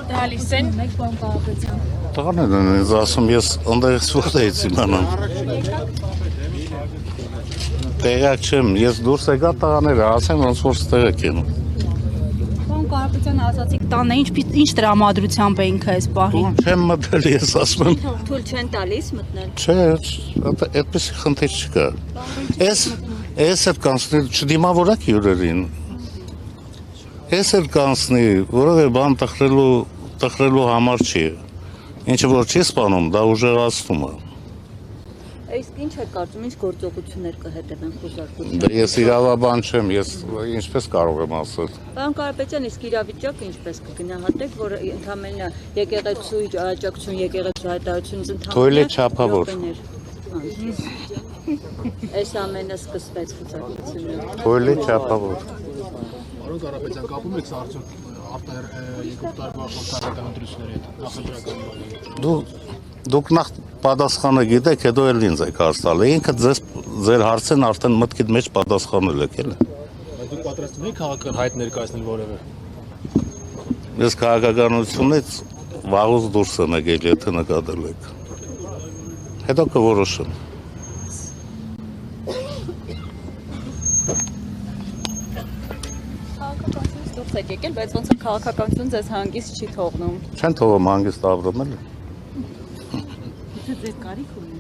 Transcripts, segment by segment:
Դալիս են մեկ բան կապեցան։ Տղաներն են ինձ ասում, ես ընդեղից ո՞րտ էի իմանամ։ Տեղակ չեմ, ես դուրս եկա տղաները, ասեմ ոնց որ ստեղակ են։ Բան կապեցան ասացիք տանը ինչ տրամադրությամբ էին քեզ պահին։ Չեմ մտել, ես ասում եմ։ Թույլ չեն տալիս մտնել։ Չէ, այդպես խնդիր չկա։ Էս էլ կանցնի, չդիմավորակ հյուրերին։ Էս էլ կանցնի, որովհետև բան տխրելու համար չի։ Ինչը որ չի սպանում, դա ուժեղացնում է։ Իսկ ինչ եք կարծում, ինչ գործողություններ կհետևեն խոզարկության։ Դե ես իրավաբան չեմ, ես ինչպես կարող եմ ասել։ Պարոն Կարապետյան, իսկ իրավիճակը ինչպես կգնահատեք, որ ընդհանրապես եկեղեցու աջակցություն, եկեղեցու հայտարարությունից Թույլի չափավոր։ Այս ամենը սկսվեց խոզարկությունները։ Թույլի չափավոր։ Պարոն Կարապետյան, կապում եք արդյոք երկու տարվա խորհրդարական ընտրությունների հետ նախընտրական։ Դուք նախ պատասխանը գիտեք, հետո էլ ինձ եք հարցալ։ Ինքը ձեր հարցեն արդեն մտքիդ մեջ պատասխանել եք, էլի։ Բայց դուք պատրաստվում եք քաղաքական հայտ ներկայացնել որևէ։ Ես քաղաքականությունից վաղուց դուրս եմ եկել, եթե նկատել եք։ Հետո կորոշեմ։ Դուրս եք եկել, բայց ոնց է քաղաքականություն ձեզ հանգիստ չի թողնում։ Չեն թողում հանգիստ ապրում, էլի։ Ձեր կարիք ունի։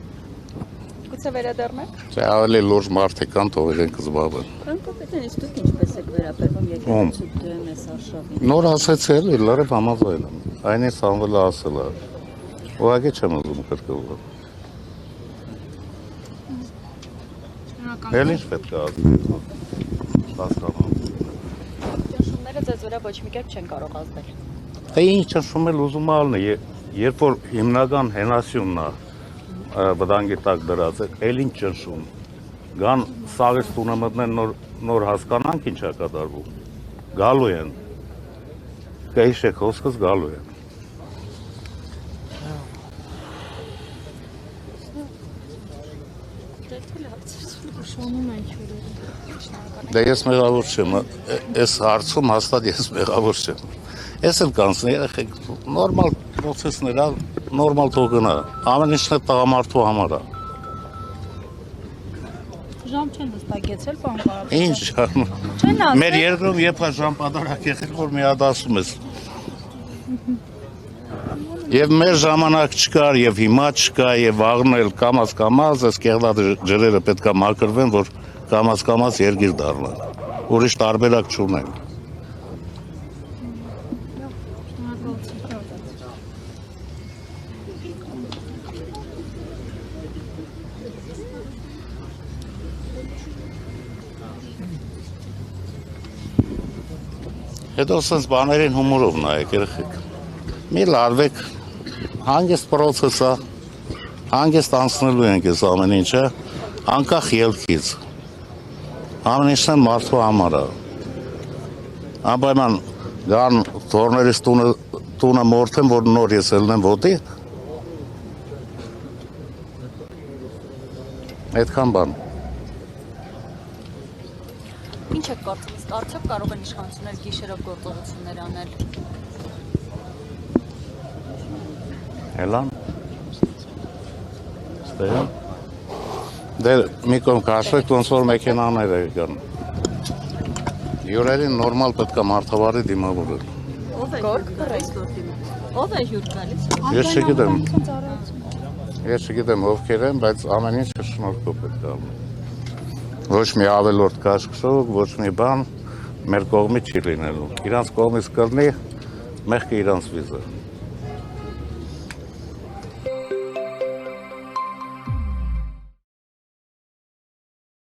Գուցե վերադառնաք։ Չէ, ավելի լուրջ մարդիկ կան, թող իրենք զբաղվեն։ Պարոն Կարապետյան, իսկ դուք ինչպես եք վերաբերվում եկեղեցու դեմ այս արշավին։ Նոր ասեցի էլի, լրիվ համաձայն եմ։ Այնի Սամվելը ասել է։ Ուղղակի չեմ ուզում կրկնվել։ Էլ ինչ պետք է ասել։ Հասկանում։ Ճնշումները ձեզ վրա ոչ մի կերպ չեն կարող ազդել։ Թե ինչ ճնշում էլ ուզում ալն է, երբ որ հիմնական հենասյունն է վտանգի տակ դրած է, էլ ինչ ճնշում։ Գան սաղից տունը մտնեն նոր հասկանանք ինչ է կատարվում։ Գալու են։ Կհիշեք խոսքս գալու են։ Դե ես մեղավոր չեմ, այս հարցում հաստատ ես մեղավոր չեմ։ Ես էլ կանցնի, երեխեք, նորմալ պրոցեսներ, նորմալ թողնա, ամեն ինչն է տղամարդու համար է։ Ժամ չեն հստակեցել, պարոն Կարապետյան։ Ինչ ժամ։ Չեն ասել։ Մեր երկրում երբ է ժամ պատարակ եղել, որ մի հատ ասում ես։ Եվ մեր ժամանակ չկար, եւ հիմա չկա, եւ վաղն էլ կամաց, այս կեղտած ջրերը պետք է մաքրվեն, որ կամաց երկիր դառնան։ Ուրիշ տարբերակ չունեն։ Հետո սենց բաներին հումորով նայեք, երեխեք։ Մի լարվեք, հանգիստ պրոցես է, հանգիստ անցնելու ենք ես ամեն ինչը, անկախ ելքից։ Ամեն ինչն են մարդու համար է։ Անպայման գան թորներից տունը մորթեն, որ նոր ես ելնեմ ոտի։ Այդքան բան։ Ինչ եք կարծում, իսկ արդյոք կարող են իշխանությունները գիշերով գործողություններ անել։ Էլան։ Ստեղան։ Դե մի կողմ կաշվեք, ոնց որ մեքենաներ եկան։ Հյուրերին նորմալ պետք է մարդավարի դիմավորել։ Ո՞վ է հյուր գալիս որտի՞մ։ Ո՞վ է հյուր գալիս։ Ես չգիտեմ ովքեր են, բայց ամեն ինչը շնորհքով պետք է անում։ Ոչ մի ավելորդ կաշկշոկ, ոչ մի բան մեր կողմից չի լինելու։ Իրանց կողմից կլինի, մեղքը իրանց վիզը։